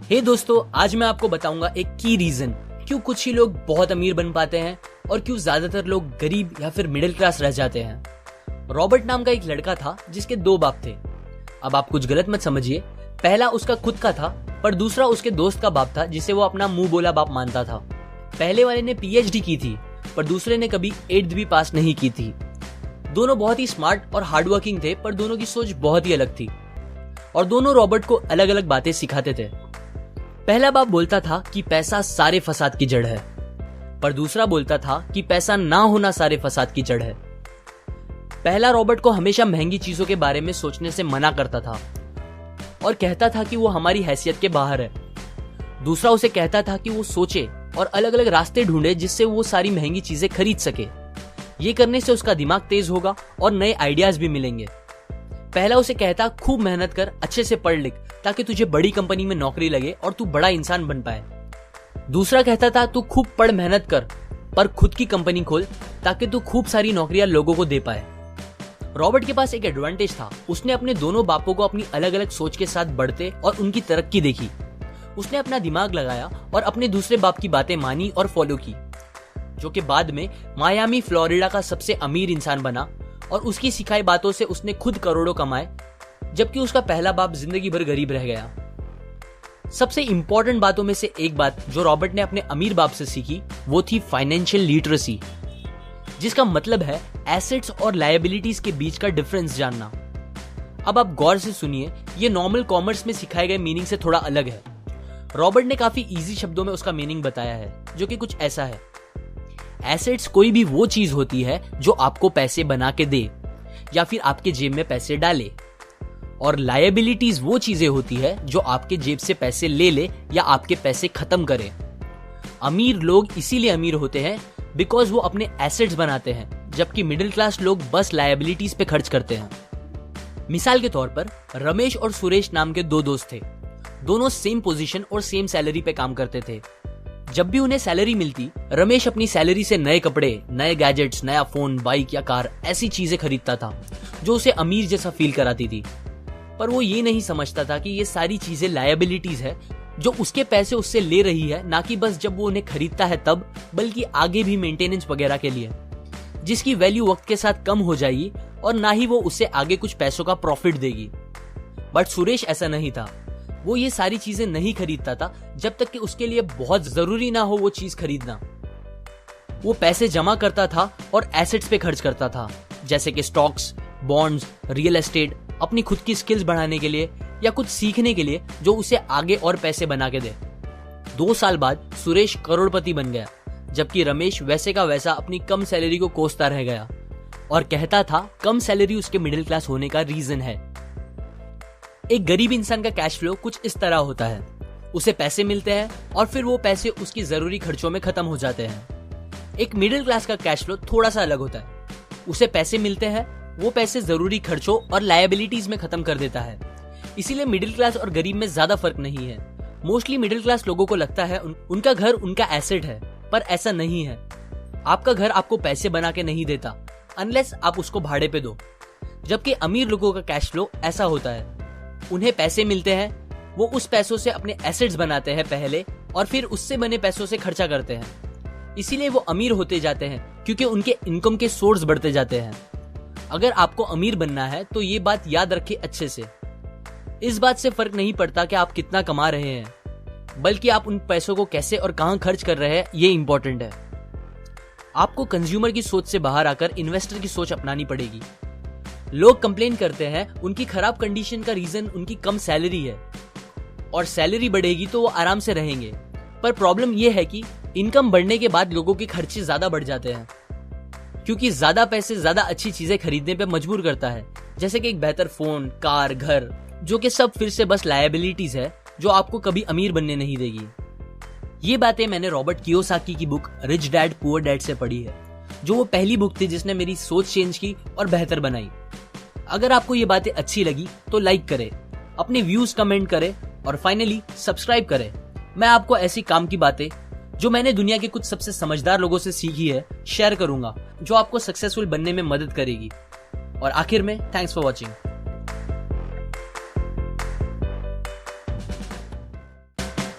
हे दोस्तों, आज मैं आपको बताऊंगा एक की रीजन क्यों कुछ ही लोग बहुत अमीर बन पाते हैं और क्यों ज्यादातर लोग गरीब या फिर मिडिल क्लास रह जाते हैं। रॉबर्ट नाम का एक लड़का था जिसके दो बाप थे। अब आप कुछ गलत मत समझिए, पहला उसका खुद का था पर दूसरा उसके दोस्त का बाप था जिसे वो अपना मुंह बोला बाप मानता था। पहले वाले ने पीएचडी की थी पर दूसरे ने कभी 8th भी पास नहीं की थी। दोनों बहुत ही स्मार्ट और हार्डवर्किंग थे पर दोनों की सोच बहुत ही अलग थी और दोनों रॉबर्ट को अलग अलग बातें सिखाते थे। पहला बाप बोलता था कि पैसा सारे फसाद की जड़ है, पर दूसरा बोलता था कि पैसा ना होना सारे फसाद की जड़ है। पहला रॉबर्ट को हमेशा महंगी चीजों के बारे में सोचने से मना करता था और कहता था कि वो हमारी हैसियत के बाहर है। दूसरा उसे कहता था कि वो सोचे और अलग अलग रास्ते ढूंढे जिससे वो सारी महंगी चीजें खरीद सके। ये करने से उसका दिमाग तेज होगा और नए आइडियाज भी मिलेंगे। पहला उसे कहता खूब मेहनत कर, अच्छे से पढ़ लिख ताकि तुझे बड़ी कंपनी में नौकरी लगे और तू बड़ा इंसान बन पाए। दूसरा कहता था तू खूब पढ़ मेहनत कर पर खुद की कंपनी खोल ताकि तू खूब सारी नौकरियां लोगों को दे पाए। रॉबर्ट के पास एक एडवांटेज था, उसने अपने दोनों बापों को अपनी अलग अलग सोच के साथ बढ़ते और उनकी तरक्की देखी। उसने अपना दिमाग लगाया और अपने दूसरे बाप की बातें मानी और फॉलो की, जो कि बाद में मायामी फ्लोरिडा का सबसे अमीर इंसान बना और उसकी सिखाई बातों से उसने खुद करोड़ों कमाए, जबकि उसका पहला बाप जिंदगी भर गरीब रह गया। सबसे इंपॉर्टेंट बातों में से एक बात जो रॉबर्ट ने अपने अमीर बाप से सीखी वो थी फाइनेंशियल लिटरेसी, जिसका मतलब है एसेट्स और लायबिलिटीज के बीच का डिफरेंस जानना। अब आप गौर से सुनिए, ये नॉर्मल कॉमर्स में सिखाए गए मीनिंग से थोड़ा अलग है। रॉबर्ट ने काफी इजी शब्दों में उसका मीनिंग बताया है, जो कि कुछ ऐसा है। एसेट्स कोई भी वो चीज होती है जो आपको पैसे बना के दे या फिर आपके जेब में पैसे डाले, और लायबिलिटीज वो चीजें होती है जो आपके जेब से पैसे ले ले या आपके पैसे खत्म करे। अमीर लोग इसीलिए अमीर होते हैं बिकॉज वो अपने एसेट्स बनाते हैं, जबकि मिडिल क्लास लोग बस लायबिलिटीज पे खर्च करते हैं। मिसाल के तौर पर रमेश और सुरेश नाम के दो दोस्त थे। दोनों सेम पोजीशन और सेम सैलरी पे काम करते थे। जब भी उन्हें सैलरी मिलती, रमेश अपनी सैलरी से नए कपड़े, नए गैजेट्स, नया फोन, बाइक या कार ऐसी चीजें खरीदता था जो उसे अमीर जैसा फील कराती थी। पर वो ये नहीं समझता था कि ये सारी चीजें लायबिलिटीज है जो उसके पैसे उससे ले रही है, ना कि बस जब वो उन्हें खरीदता है तब, बल्कि आगे भी मेंटेनेंस वगैरह के लिए, जिसकी वैल्यू वक्त के साथ कम हो जाएगी और ना ही वो उससे आगे कुछ पैसों का प्रॉफिट देगी। बट सुरेश ऐसा नहीं था। वो ये सारी चीजें नहीं खरीदता था जब तक कि उसके लिए बहुत जरूरी ना हो वो चीज खरीदना। वो पैसे जमा करता था और एसेट्स पे खर्च करता था, जैसे कि स्टॉक्स, बॉन्ड्स, रियल एस्टेट, अपनी खुद की स्किल्स बढ़ाने के लिए या कुछ सीखने के लिए जो उसे आगे और पैसे बना के दे। 2 साल बाद सुरेश करोड़पति बन गया, जबकि रमेश वैसे का वैसा अपनी कम सैलरी को कोसता रह गया और कहता था कम सैलरी उसके मिडिल क्लास होने का रीजन है। एक गरीब इंसान का कैश फ्लो कुछ इस तरह होता है, उसे पैसे मिलते हैं और फिर वो पैसे उसकी जरूरी खर्चों में खत्म हो जाते हैं। एक मिडिल क्लास का कैश फ्लो थोड़ा सा अलग होता है, उसे पैसे मिलते हैं, वो पैसे जरूरी खर्चों और लायबिलिटीज में खत्म कर देता है। इसीलिए मिडिल क्लास और गरीब में ज्यादा फर्क नहीं है। मोस्टली मिडिल क्लास लोगों को लगता है उनका घर उनका एसेट है, पर ऐसा नहीं है। आपका घर आपको पैसे बना के नहीं देता अनलेस आप उसको भाड़े पे दो, जबकि अमीर लोगों का कैश फ्लो ऐसा होता है। उन्हें पैसे मिलते हैं, वो उस पैसों से अपने एसेट्स बनाते हैं पहले और फिर उससे बने पैसों से खर्चा करते हैं। इसीलिए वो अमीर होते जाते हैं क्योंकि उनके इनकम के सोर्स बढ़ते जाते हैं। अगर आपको अमीर बनना है तो ये बात याद रखिए अच्छे से। इस बात से फर्क नहीं पड़ता कि आप कितना कमा रहे हैं, बल्कि आप उन पैसों को कैसे और कहां खर्च कर रहे हैं, ये इंपॉर्टेंट है। आपको कंज्यूमर की सोच से बाहर आकर इन्वेस्टर की सोच अपनानी पड़ेगी। लोग कंप्लेन करते हैं उनकी खराब कंडीशन का रीजन उनकी कम सैलरी है और सैलरी बढ़ेगी तो वो आराम से रहेंगे, पर प्रॉब्लम ये है कि इनकम बढ़ने के बाद लोगों के खर्चे ज्यादा बढ़ जाते हैं, क्योंकि ज्यादा पैसे ज्यादा अच्छी चीजें खरीदने पे मजबूर करता है, जैसे कि एक बेहतर फोन, कार, घर, जो कि सब फिर से बस लायबिलिटीज है जो आपको कभी अमीर बनने नहीं देगी। ये बातें मैंने रॉबर्ट कियोसाकी की book rich dad poor dad से पढ़ी है, जो वो पहली बुक थी जिसने मेरी सोच चेंज की और बेहतर बनाई। अगर आपको ये बातें अच्छी लगी तो लाइक करें, अपने व्यूज कमेंट करें और फाइनली सब्सक्राइब करें। मैं आपको ऐसी काम की बातें जो मैंने दुनिया के कुछ सबसे समझदार लोगों से सीखी है शेयर करूंगा, जो आपको सक्सेसफुल बनने में मदद करेगी। और आखिर में थैंक्स फॉर वॉचिंग।